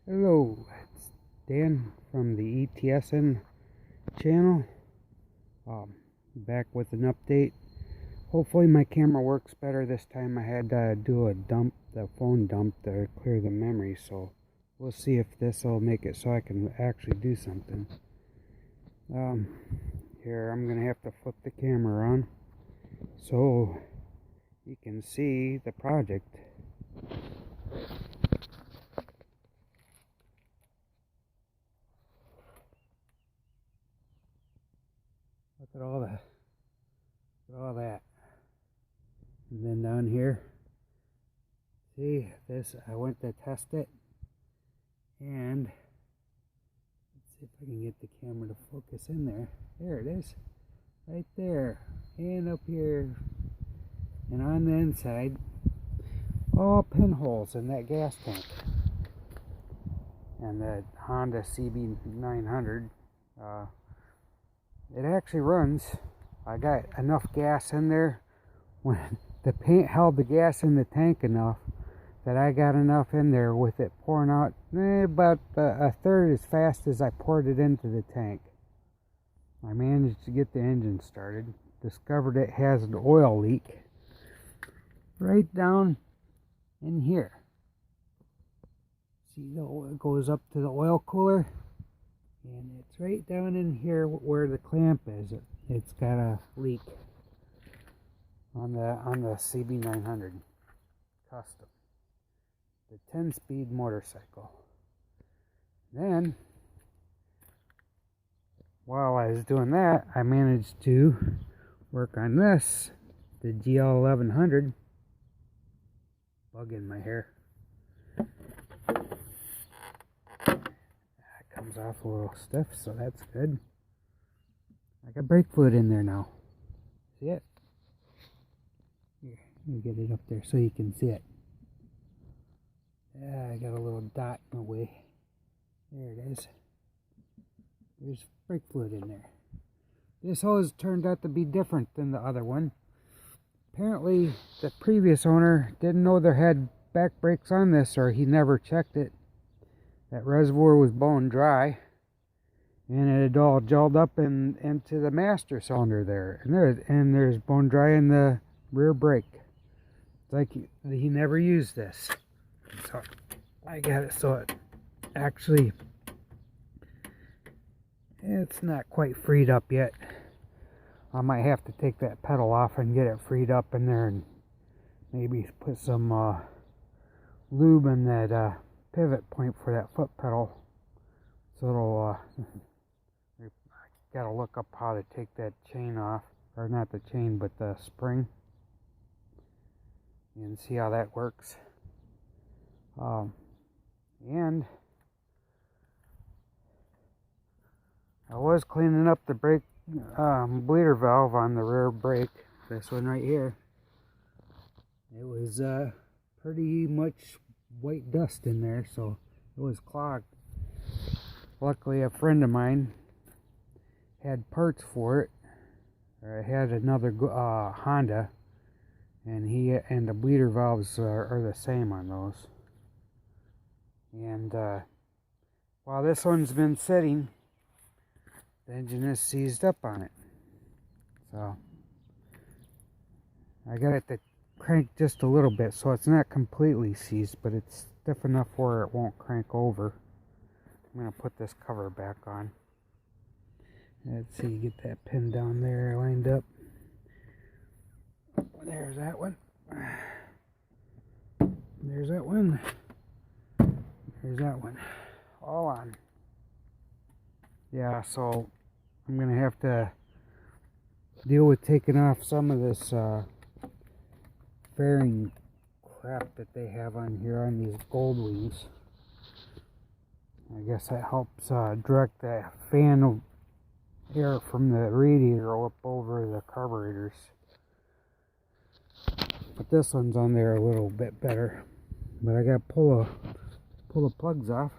Hello, it's Dan from the ETSN channel. Back with an update. Hopefully my camera works better this time. I had to do the phone dump to clear the memory, so we'll see if this will make it so I can actually do something. Here I'm gonna have to flip the camera on so you can see the project. Look at all that. And then down here, see this, I went to test it, and let's see if I can get the camera to focus in there. There it is, right there, and up here, and on the inside, all pinholes in that gas tank. And the Honda CB900, it actually runs. I got enough gas in there when the paint held the gas in the tank enough that I got enough in there with it pouring out about a third as fast as I poured it into the tank. I managed to get the engine started. Discovered it has an oil leak right down in here. See, the oil goes up to the oil cooler, and it's right down in here where the clamp is. It's got a leak on the CB900 custom, the 10-speed motorcycle. Then, while I was doing that, I managed to work on this, the GL1100. Bug in my hair. Comes off a little stiff, so that's good. I got brake fluid in there now. See it? Here, let me get it up there so you can see it. Yeah, I got a little dot in the way. There it is. There's brake fluid in there. This hose turned out to be different than the other one. Apparently, the previous owner didn't know there had back brakes on this, or he never checked it. That reservoir was bone dry, and it had all gelled up into the master cylinder there. And there's bone dry in the rear brake. It's like he never used this. So I got it so it actually, it's not quite freed up yet. I might have to take that pedal off and get it freed up in there, and maybe put some lube in that pivot point for that foot pedal, so it'll I gotta look up how to take that chain off, or not the chain but the spring, and see how that works. And I was cleaning up the brake bleeder valve on the rear brake, this one right here. It was pretty much white dust in there, so it was clogged. Luckily, a friend of mine had parts for it. I had another Honda, and the bleeder valves are the same on those. And while this one's been sitting, the engine is seized up on it. So I got it to crank just a little bit, so it's not completely seized, but it's stiff enough where it won't crank over. I'm going to put this cover back on. Let's see, get that pin down there lined up. There's that one. There's that one. There's that one. All on. Yeah, so I'm going to have to deal with taking off some of this fairing crap that they have on here on these gold wings. I guess that helps direct the fan of air from the radiator up over the carburetors. But this one's on there a little bit better. But I gotta pull the plugs off.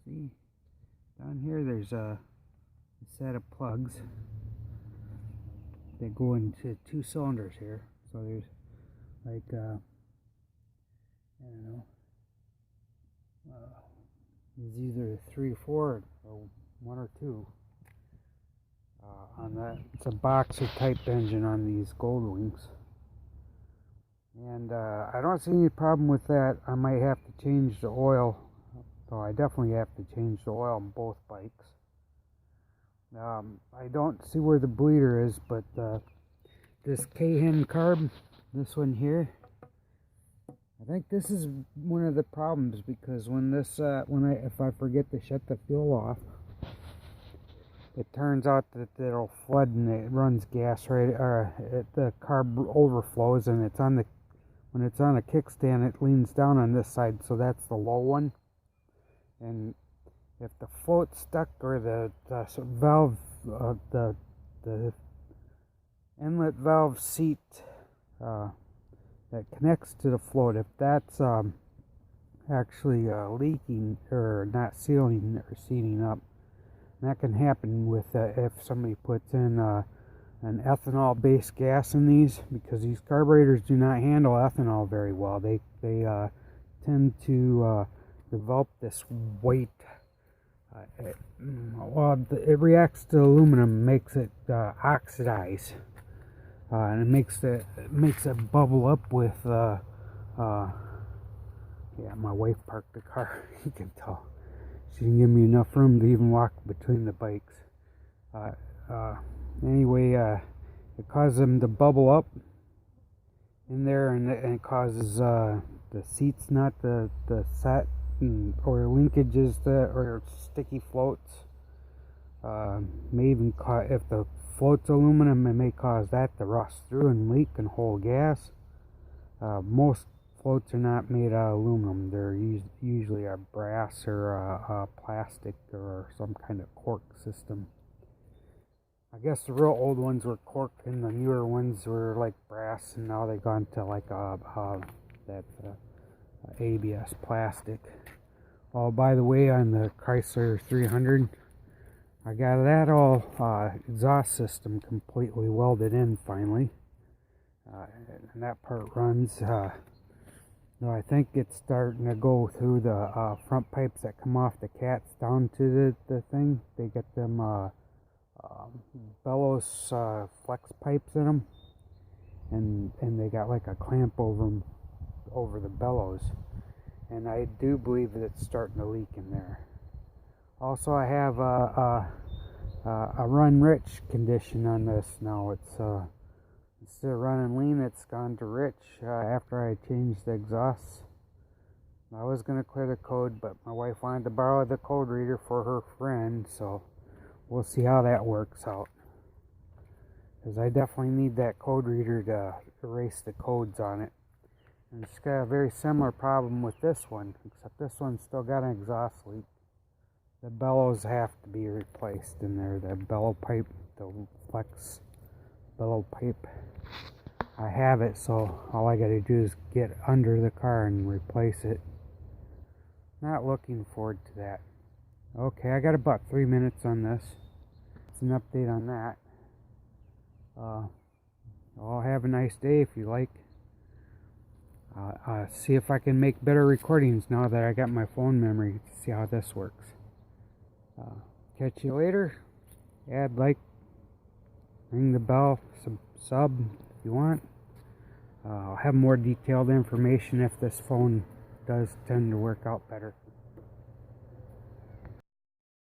See, down here there's a set of plugs that go into 2 cylinders here. So there's like I don't know, is either 3 or 4 or 1 or 2. On that, it's a boxer type engine on these Goldwings, and I don't see any problem with that. I might have to change the oil, so I definitely have to change the oil on both bikes. I don't see where the bleeder is, but this K-Hen carb, this one here, I think this is one of the problems, because when this if I forget to shut the fuel off, it turns out that it'll flood and it runs gas right, or the carb overflows, and when it's on a kickstand, it leans down on this side, so that's the low one. And if the float's stuck, or the valve, the inlet valve seat that connects to the float, if that's actually leaking or not sealing or seating up, that can happen with if somebody puts in an ethanol-based gas in these, because these carburetors do not handle ethanol very well. They tend to develop this weight. It reacts to aluminum, makes it oxidize, and it makes it bubble up with. Yeah, my wife parked the car. You can tell. She didn't give me enough room to even walk between the bikes. Anyway, it causes them to bubble up in there, and it causes the seats not to set, or linkages or sticky floats. May even cause, if the float's aluminum, it may cause that to rust through and leak and hold gas. Most floats are not made out of aluminum. They're usually a brass or a plastic or some kind of cork system. I guess the real old ones were cork, and the newer ones were like brass, and now they've gone to like that ABS plastic. Oh, by the way, on the Chrysler 300, I got that all exhaust system completely welded in finally, and that part runs. I think it's starting to go through the front pipes that come off the cats down to the thing. They get them bellows flex pipes in them, and they got like a clamp over the bellows, and I do believe that it's starting to leak in there. Also, I have a run rich condition on this now. It's instead of running lean, it's gone to rich after I changed the exhausts. I was going to clear the code, but my wife wanted to borrow the code reader for her friend, so we'll see how that works out. Because I definitely need that code reader to erase the codes on it. And it's got a very similar problem with this one, except this one's still got an exhaust leak. The bellows have to be replaced in there. The bellow pipe, the flex bellow pipe. I have it, so all I gotta do is get under the car and replace it. Not looking forward to that. Okay, I got about 3 minutes on this. It's an update on that. I'll have a nice day if you like. See if I can make better recordings now that I got my phone memory to see how this works. Catch you later. Add, like, ring the bell, sub if you want. I'll have more detailed information if this phone does tend to work out better.